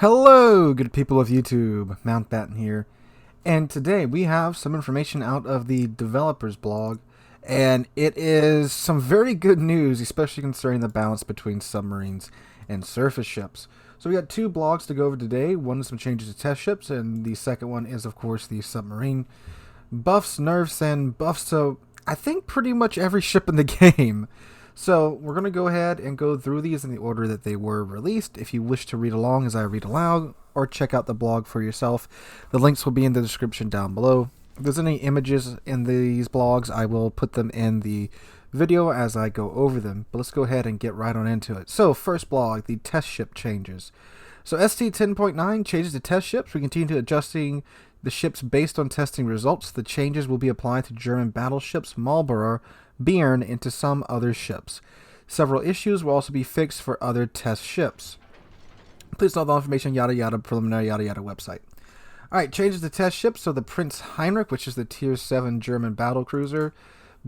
Hello, good people of YouTube. Mountbatten here. And today we have some information out of the developers blog. And it is some very good news, especially concerning the balance between submarines and surface ships. So we got two blogs to go over today. One is some changes to test ships, and the second one is, of course, the submarine. Buffs, nerfs, and buffs to, I think, pretty much every ship in the game. So we're going to go ahead and go through these in the order that they were released. If you wish to read along as I read aloud, or check out the blog for yourself, the links will be in the description down below. If there's any images in these blogs, I will put them in the video as I go over them. But let's go ahead and get right on into it. So first blog, the test ship changes. So ST 10.9 changes to test ships. We continue to adjusting the ships based on testing results. The changes will be applied to German battleships, Marlborough, Bearn, into some other ships. Several issues will also be fixed for other test ships. Please note all information, yada yada, preliminary yada yada website. Alright, changes to test ships. So the Prince Heinrich, which is the Tier 7 German battle cruiser.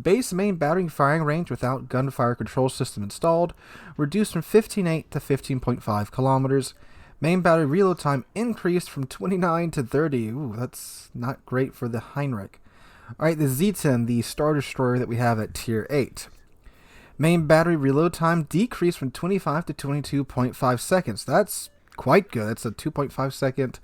Base main battery firing range without gunfire control system installed. Reduced from 15.8 to 15.5 kilometers. Main battery reload time increased from 29 to 30. Ooh, that's not great for the Heinrich. Alright, the Z10, the Star Destroyer that we have at Tier 8. Main battery reload time decreased from 25 to 22.5 seconds. That's quite good. That's a 2.5 second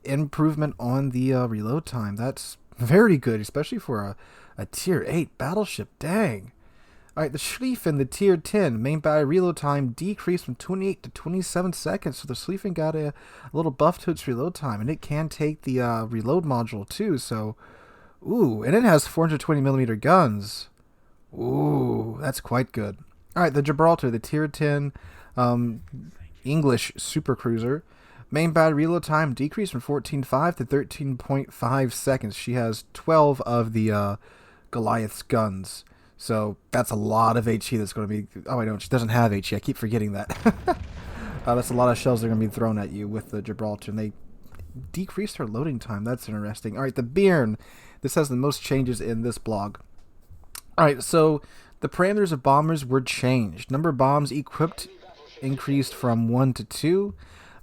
improvement on the reload time. That's very good, especially for a Tier 8 battleship. Dang. Alright, the Schlieffen, the Tier 10, main battery reload time decreased from 28 to 27 seconds. So the Schlieffen got a little buff to its reload time, and it can take the reload module too. So, ooh, and it has 420mm guns. Ooh, that's quite good. Alright, the Gibraltar, the Tier 10 English supercruiser. Main battery reload time decreased from 14.5 to 13.5 seconds. She has 12 of the Goliath's guns. So that's a lot of HE that's going to be... Oh, I don't. She doesn't have HE. I keep forgetting that. That's a lot of shells that are going to be thrown at you with the Gibraltar. And they decreased her loading time. That's interesting. All right, the Bearn. This has the most changes in this blog. All right, so the parameters of bombers were changed. Number of bombs equipped increased from 1 to 2.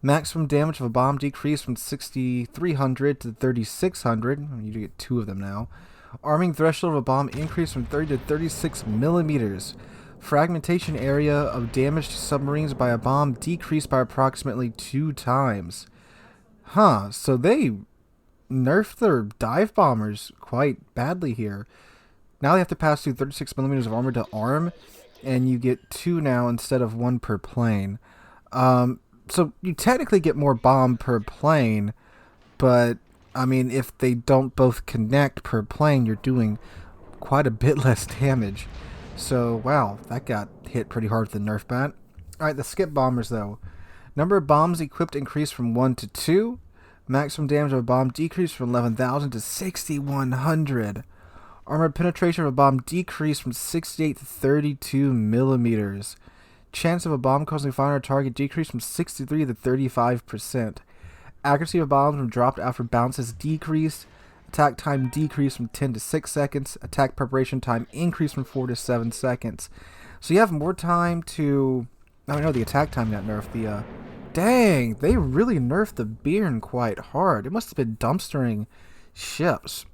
Maximum damage of a bomb decreased from 6,300 to 3,600. You get 2 of them now. Arming threshold of a bomb increased from 30 to 36 millimeters. Fragmentation area of damage to submarines by a bomb decreased by approximately 2 times. Huh, so they nerfed their dive bombers quite badly here. Now they have to pass through 36 millimeters of armor to arm, and you get 2 now instead of 1 per plane. So you technically get more bomb per plane, but I mean, if they don't both connect per plane, you're doing quite a bit less damage. So, wow, that got hit pretty hard with the Nerf bat. Alright, the skip bombers, though. Number of bombs equipped increased from 1 to 2. Maximum damage of a bomb decreased from 11,000 to 6,100. Armor penetration of a bomb decreased from 68 to 32 millimeters. Chance of a bomb causing fire on a target decreased from 63 to 35%. Accuracy of bombs when dropped after bounces decreased. Attack time decreased from 10 to 6 seconds. Attack preparation time increased from 4 to 7 seconds. So you have more time to... Oh, no, the attack time got nerfed. Dang, they really nerfed the Bearn quite hard. It must have been dumpstering ships.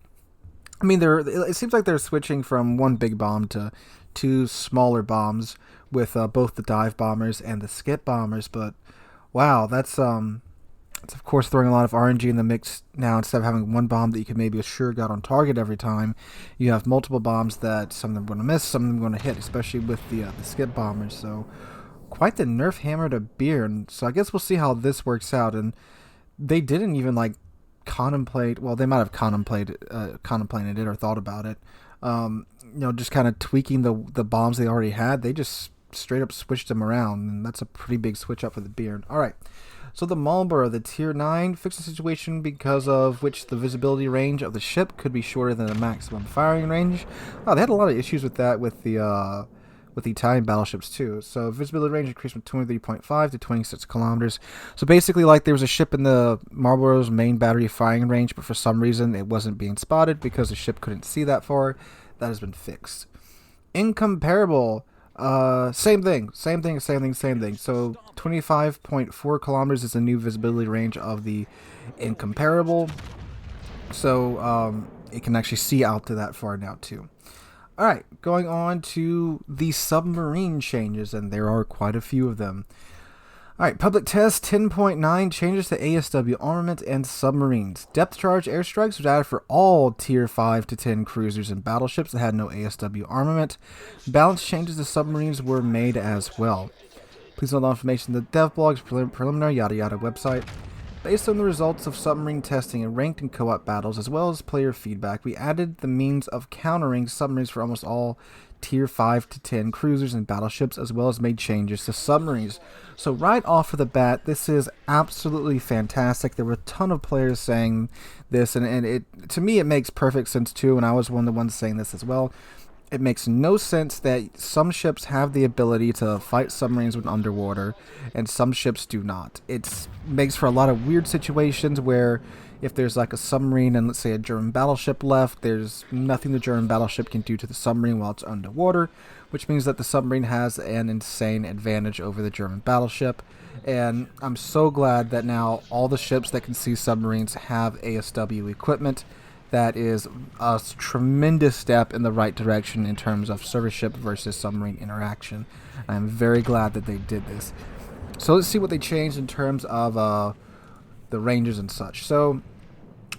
I mean, it seems like they're switching from one big bomb to 2 smaller bombs with both the dive bombers and the skip bombers. But, wow, that's of course throwing a lot of RNG in the mix now. Instead of having one bomb that you could maybe assure got on target every time, you have multiple bombs that some of them are going to miss, some of them are going to hit, especially with the skip bombers. So quite the nerf hammer to Bearn. So I guess we'll see how this works out. And they didn't even like contemplate. Well, they might have contemplated it or thought about it. Just kind of tweaking the bombs they already had. They just straight up switched them around, and that's a pretty big switch up for the Bearn. All right. So the Marlborough, the Tier 9, fixed the situation because of which the visibility range of the ship could be shorter than the maximum firing range. Oh, they had a lot of issues with that with the Italian battleships too. So visibility range increased from 23.5 to 26 kilometers. So basically, like, there was a ship in the Marlborough's main battery firing range, but for some reason it wasn't being spotted because the ship couldn't see that far. That has been fixed. Incomparable. Same thing. So 25.4 kilometers is the new visibility range of the Incomparable. So it can actually see out to that far now too. Alright, going on to the submarine changes, and there are quite a few of them. Alright, public test 10.9 changes to ASW armament and submarines. Depth charge airstrikes was added for all tier 5 to 10 cruisers and battleships that had no ASW armament. Balance changes to submarines were made as well. Please note all information in the DevBlog's preliminary yada yada website. Based on the results of submarine testing and ranked and co-op battles, as well as player feedback, we added the means of countering submarines for almost all tier 5 to 10 cruisers and battleships, as well as made changes to submarines. So right off of the bat, this is absolutely fantastic. There were a ton of players saying this, and it, to me, it makes perfect sense too, and I was one of the ones saying this as well. It makes no sense that some ships have the ability to fight submarines when underwater, and some ships do not. It makes for a lot of weird situations where if there's like a submarine and let's say a German battleship left, there's nothing the German battleship can do to the submarine while it's underwater, which means that the submarine has an insane advantage over the German battleship. And I'm so glad that now all the ships that can see submarines have ASW equipment. That is a tremendous step in the right direction in terms of surface ship versus submarine interaction. I'm very glad that they did this. So let's see what they changed in terms of the ranges and such. So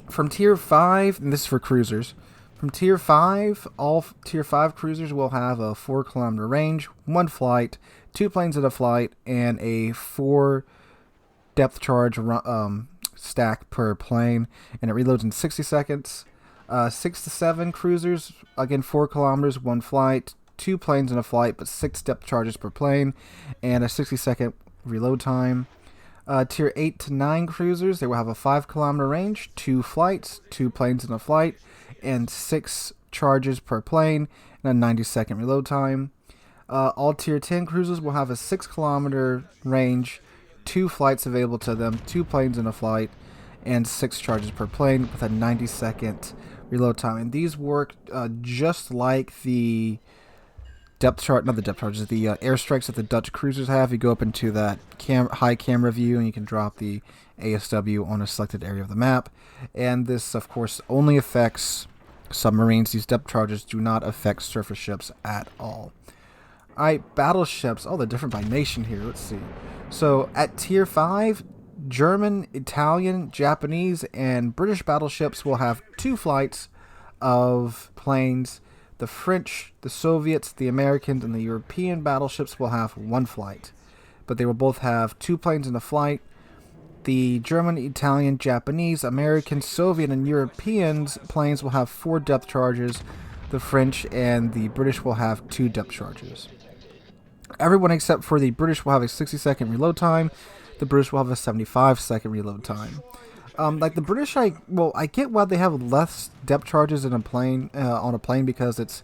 from tier 5, and this is for cruisers, from tier 5, all tier 5 cruisers will have a 4 kilometer range, 1 flight, 2 planes in a flight, and a 4 depth charge stack per plane, and it reloads in 60 seconds. 6 to 7 cruisers, again 4 kilometers, 1 flight, 2 planes in a flight, but 6 depth charges per plane, and a 60-second reload time. Tier 8 to 9 cruisers, they will have a 5 kilometer range, 2 flights, 2 planes in a flight, and 6 charges per plane, and a 90-second reload time. All tier 10 cruisers will have a 6 kilometer range, 2 flights available to them, 2 planes in a flight, and 6 charges per plane with a 90-second reload time. And these work just like the airstrikes that the Dutch cruisers have. You go up into that high camera view and you can drop the ASW on a selected area of the map. And this, of course, only affects submarines. These depth charges do not affect surface ships at all. Alright, battleships. Oh, they're different by nation here. Let's see. So at tier 5, German, Italian, Japanese, and British battleships will have 2 flights of planes. The French, the Soviets, the Americans, and the European battleships will have 1 flight. But they will both have 2 planes in a flight. The German, Italian, Japanese, American, Soviet, and Europeans planes will have 4 depth charges. The French and the British will have 2 depth charges. Everyone except for the British will have a 60-second reload time. The British will have a 75-second reload time. Like the British, I get why they have less depth charges in a plane on a plane because it's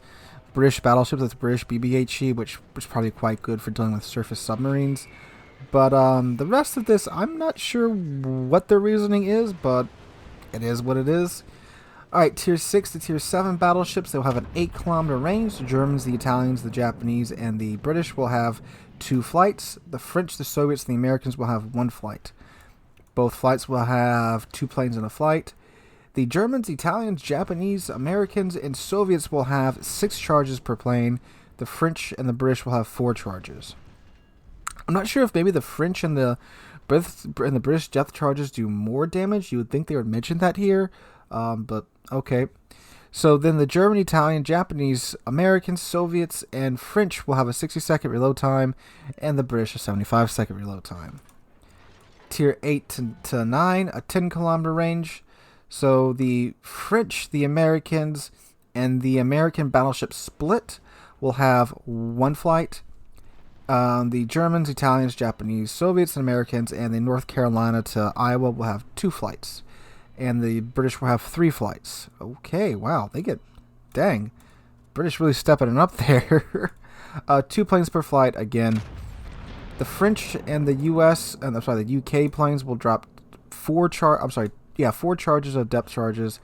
British battleships, it's British BBHE, which is probably quite good for dealing with surface submarines. But the rest of this, I'm not sure what their reasoning is, but it is what it is. Alright, tier 6 to tier 7 battleships, they'll have an 8 kilometer range. The Germans, the Italians, the Japanese, and the British will have 2 flights. The French, the Soviets, and the Americans will have 1 flight. Both flights will have 2 planes in a flight. The Germans, Italians, Japanese, Americans, and Soviets will have 6 charges per plane. The French and the British will have 4 charges. I'm not sure if maybe the French and the British depth charges do more damage. You would think they would mention that here, but okay. So then the German, Italian, Japanese, Americans, Soviets, and French will have a 60-second reload time, and the British a 75-second reload time. Tier 8 to 9, a 10 kilometer range. So the French, the Americans, and the American battleship split will have 1 flight. The Germans, Italians, Japanese, Soviets, and Americans, and the North Carolina to Iowa will have 2 flights. And the British will have 3 flights. Okay, wow, dang. British really stepping it up there. 2 planes per flight again. The French and the the UK planes will drop 4 charges of depth charges.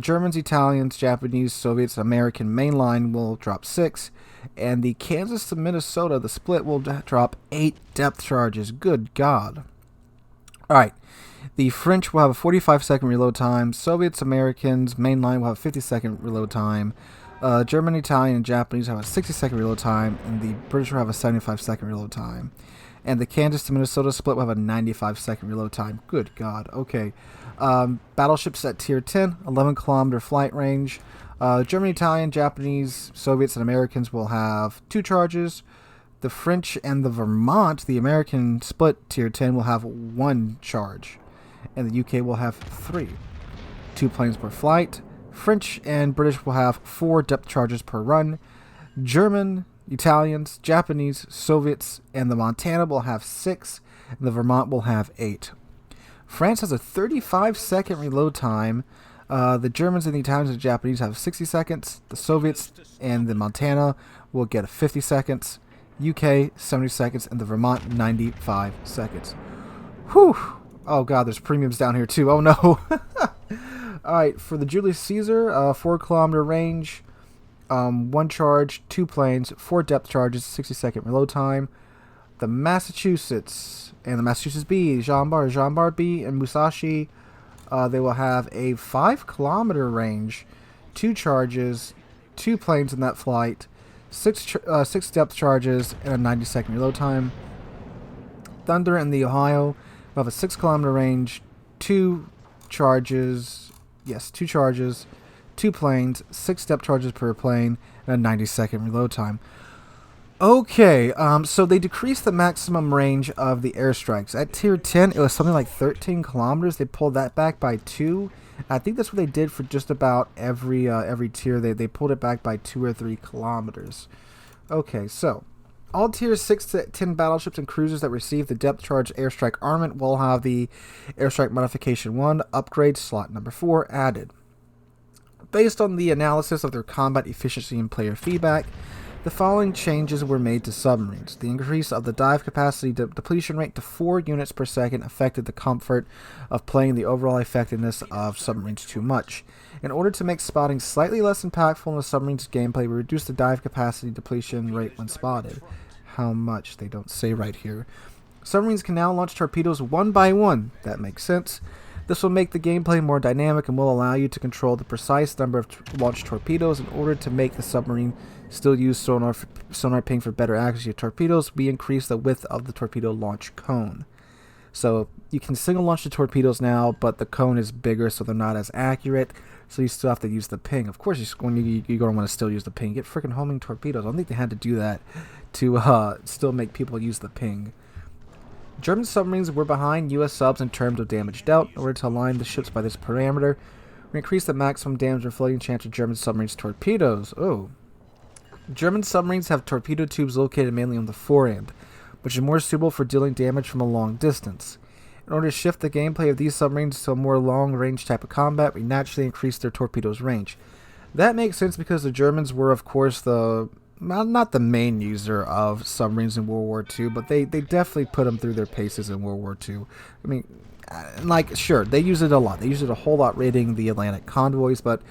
Germans, Italians, Japanese, Soviets, American mainline will drop 6. And the Kansas to Minnesota, the split, will drop 8 depth charges. Good God. Alright. The French will have a 45-second reload time. Soviets, Americans, mainline will have a 50-second reload time. German, Italian, and Japanese have a 60-second reload time. And the British will have a 75-second reload time. And the Kansas to Minnesota split will have a 95-second reload time. Good God. Okay. Battleships at Tier 10, 11-kilometer flight range. German, Italian, Japanese, Soviets, and Americans will have 2 charges. The French and the Vermont, the American split Tier 10, will have 1 charge. And the UK will have 3. 2 planes per flight. French and British will have 4 depth charges per run. German, Italians, Japanese, Soviets, and the Montana will have 6, and the Vermont will have 8. France has a 35-second reload time. The Germans and the Italians and the Japanese have 60 seconds. The Soviets and the Montana will get 50 seconds. UK, 70 seconds, and the Vermont, 95 seconds. Whew! Oh God, there's premiums down here too. Oh no! Alright, for the Julius Caesar, 4-kilometer range. 1 charge, 2 planes, 4 depth charges, 60-second reload time. The Massachusetts and the Massachusetts B, Jean Bart B, and Musashi, they will have a 5-kilometer range, 2 charges, 2 planes in that flight, 6 depth charges, and a 90-second reload time. Thunder and the Ohio will have a 6-kilometer range, 2 charges, 2 planes, 6 depth charges per plane, and a 90-second reload time. Okay, so they decreased the maximum range of the airstrikes. At Tier 10, it was something like 13 kilometers. They pulled that back by 2. I think that's what they did for just about every tier. They pulled it back by 2 or 3 kilometers. Okay, so all Tiers 6 to 10 battleships and cruisers that receive the depth charge airstrike armament will have the airstrike modification 1 upgrade slot number 4 added. Based on the analysis of their combat efficiency and player feedback, the following changes were made to submarines. The increase of the dive capacity depletion rate to 4 units per second affected the comfort of playing the overall effectiveness of submarines too much. In order to make spotting slightly less impactful in the submarine's gameplay, we reduced the dive capacity depletion rate when spotted. How much? They don't say right here. Submarines can now launch torpedoes one by one. That makes sense. This will make the gameplay more dynamic and will allow you to control the precise number of launched torpedoes. In order to make the submarine still use sonar ping for better accuracy of torpedoes, we increase the width of the torpedo launch cone. So you can single launch the torpedoes now, but the cone is bigger, so they're not as accurate. So you still have to use the ping. Of course, you're going to want to still use the ping. Get freaking homing torpedoes. I don't think they had to do that to still make people use the ping. German submarines were behind U.S. subs in terms of damage dealt. In order to align the ships by this parameter, we increased the maximum damage or floating chance of German submarines' torpedoes. Oh. German submarines have torpedo tubes located mainly on the forend, which is more suitable for dealing damage from a long distance. In order to shift the gameplay of these submarines to a more long-range type of combat, we naturally increased their torpedoes' range. That makes sense because the Germans were, of course, not the main user of submarines in World War II, but they definitely put them through their paces in World War II. I mean, sure, they use it a lot. They use it a whole lot raiding the Atlantic convoys, but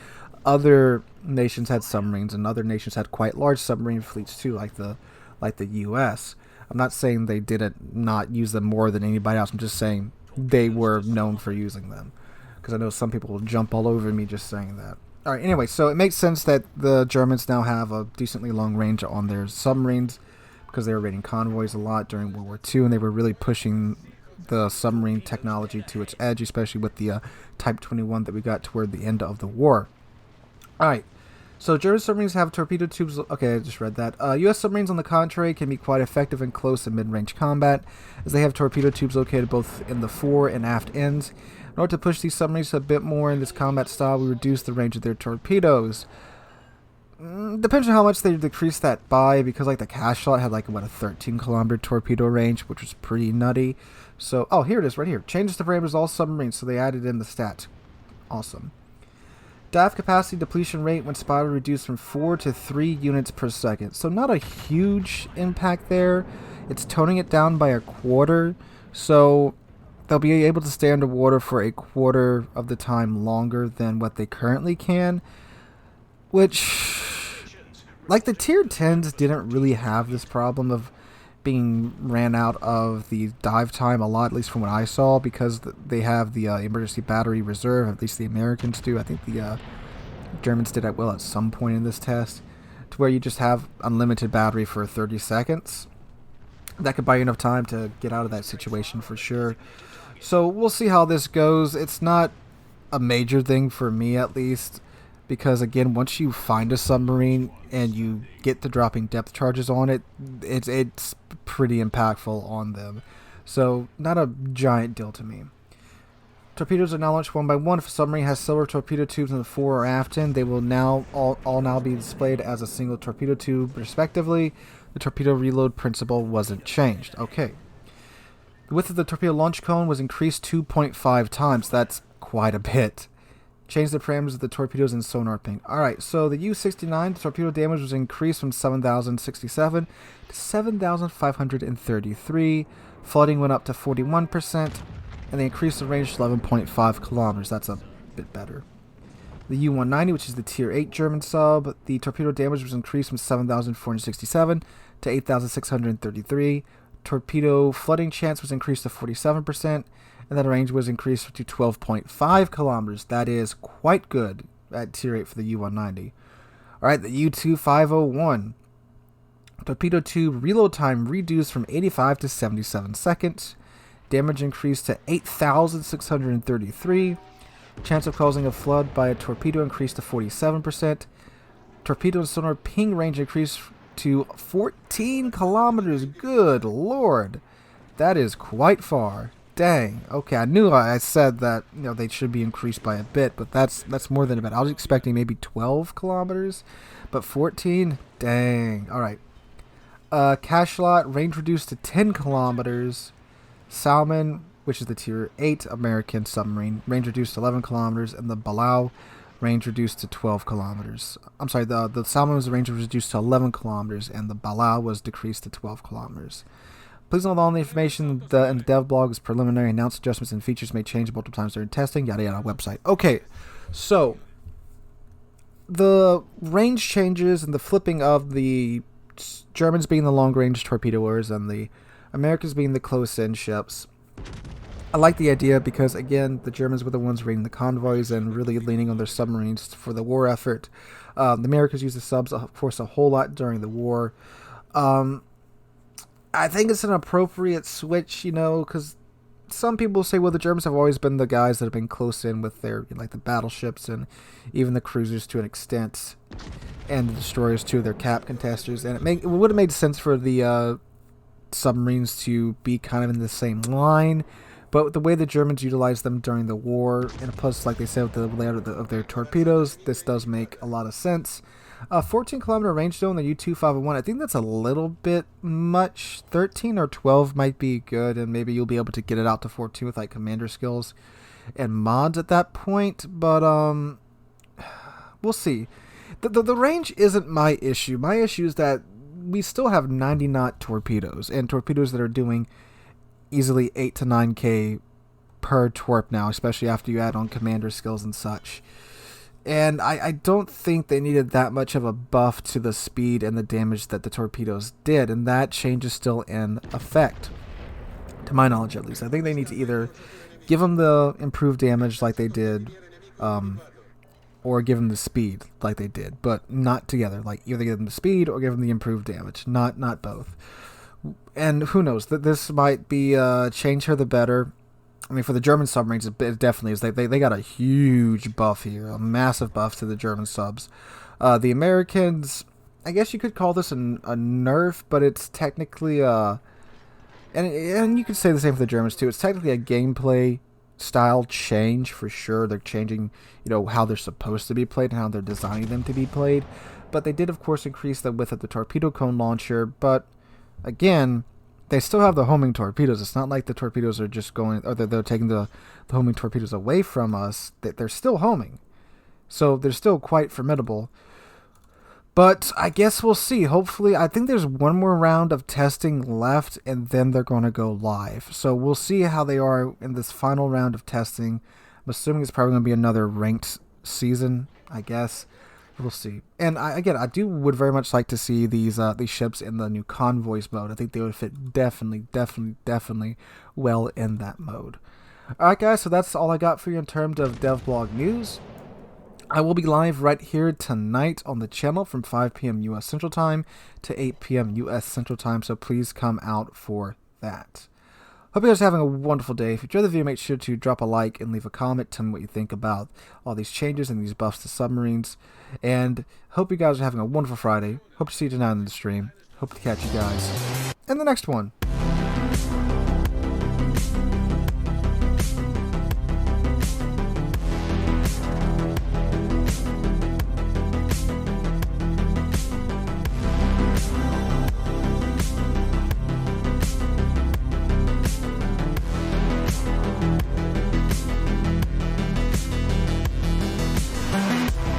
other nations had submarines, and other nations had quite large submarine fleets too, like the U.S. I'm not saying they didn't not use them more than anybody else. I'm just saying they were known for using them, because I know some people will jump all over me just saying that. All right, anyway, so it makes sense that the Germans now have a decently long range on their submarines because they were raiding convoys a lot during World War II, and they were really pushing the submarine technology to its edge, especially with the Type 21 that we got toward the end of the war. All right, so German submarines have torpedo tubes. Okay, I just read that. U.S. submarines, on the contrary, can be quite effective in close and mid-range combat, as they have torpedo tubes located both in the fore and aft ends. In order to push these submarines a bit more in this combat style, we reduce the range of their torpedoes. Depends on how much they decrease that by, because like the Cashshot had a 13-kilometer torpedo range, which was pretty nutty. So, oh, here it is right here. Changes the parameters of all submarines, so they added in the stats. Awesome. Dive capacity depletion rate when spotted reduced from 4 to 3 units per second. So not a huge impact there. It's toning it down by a quarter. So they'll be able to stay underwater for a quarter of the time longer than what they currently can, which, like, the tier 10s didn't really have this problem of being ran out of the dive time a lot, at least from what I saw, because they have the emergency battery reserve. At least the Americans do. I think the Germans did that well at some point in this test, to where you just have unlimited battery for 30 seconds. That could buy you enough time to get out of that situation for sure. So we'll see how this goes. It's not a major thing for me, at least, because again, once you find a submarine and you get to dropping depth charges on it, it's pretty impactful on them. So not a giant deal to me. Torpedoes are now launched one by one. If a submarine has silver torpedo tubes in the fore or aft end, they will now all now be displayed as a single torpedo tube, respectively. The torpedo reload principle wasn't changed. Okay. The width of the torpedo launch cone was increased 2.5 times. That's quite a bit. Change the parameters of the torpedoes and sonar ping. Alright, so the U-69, the torpedo damage was increased from 7,067 to 7,533. Flooding went up to 41%, and they increased the range to 11.5 kilometers. That's a bit better. The U-190, which is the Tier 8 German sub, the torpedo damage was increased from 7,467 to 8,633. Torpedo flooding chance was increased to 47%, and that range was increased to 12.5 kilometers. That is quite good at Tier 8 for the U-190. Alright, the U-2501. Torpedo tube reload time reduced from 85 to 77 seconds. Damage increased to 8,633. Chance of causing a flood by a torpedo increased to 47%. Torpedo and sonar ping range increased to 14 kilometers. Good lord. That is quite far. Dang. Okay, I knew I said that they should be increased by a bit, but that's more than a bit. I was expecting maybe 12 kilometers, but 14? Dang. Alright. Cachalot, range reduced to 10 kilometers. Salmon, which is the Tier 8 American submarine, range reduced to 11 kilometers, and the Balau, range reduced to 12 kilometers. I'm sorry, the Salmon was range reduced to 11 kilometers, and the Balau was decreased to 12 kilometers. Please note all the information in the DevBlog is preliminary. Announced adjustments and features may change multiple times during testing, yada yada, website. Okay, so the range changes and the flipping of the Germans being the long-range torpedoers and the Americans being the close-in ships. I like the idea because, again, the Germans were the ones raiding the convoys and really leaning on their submarines for the war effort. The Americans used the subs, of course, a whole lot during the war. I think it's an appropriate switch, because some people say, well, the Germans have always been the guys that have been close in with their, like the battleships and even the cruisers to an extent, and the destroyers too, their cap contesters. And it would have made sense for the submarines to be kind of in the same line, but the way the Germans utilized them during the war, and plus, like they said, with the layout of their torpedoes, this does make a lot of sense. 14 kilometer range though in the U-2501, I think that's a little bit much. 13 or 12 might be good, and maybe you'll be able to get it out to 14 with like commander skills and mods at that point, but we'll see. The range isn't my issue. My issue is that we still have 90 knot torpedoes, and torpedoes that are doing easily 8 to 9k per torp now, especially after you add on commander skills and such. And I don't think they needed that much of a buff to the speed and the damage that the torpedoes did, and that change is still in effect, to my knowledge at least. I think they need to either give them the improved damage like they did, or give them the speed like they did, but not together. Like, either give them the speed or give them the improved damage, not both. And who knows, that this might be change for the better. I mean, for the German submarines, it definitely is. They got a huge buff here, a massive buff to the German subs. The Americans, I guess you could call this a nerf, but it's technically and you could say the same for the Germans too. It's technically a gameplay style change for sure. They're changing, how they're supposed to be played and how they're designing them to be played. But they did, of course, increase the width of the torpedo cone launcher. But again, they still have the homing torpedoes. It's not like the torpedoes are just going, or they're taking the homing torpedoes away from us. They're still homing. So they're still quite formidable. But I guess we'll see. Hopefully, I think there's one more round of testing left, and then they're going to go live. So we'll see how they are in this final round of testing. I'm assuming it's probably going to be another ranked season, I guess. We'll see. And I would very much like to see these ships in the new convoys mode. I think they would fit definitely well in that mode. Alright guys, so that's all I got for you in terms of DevBlog news. I will be live right here tonight on the channel from 5 p.m. U.S. Central Time to 8 p.m. U.S. Central Time, so please come out for that. Hope you guys are having a wonderful day. If you enjoyed the video, make sure to drop a like and leave a comment. Tell me what you think about all these changes and these buffs to submarines. And hope you guys are having a wonderful Friday. Hope to see you tonight on the stream. Hope to catch you guys in the next one.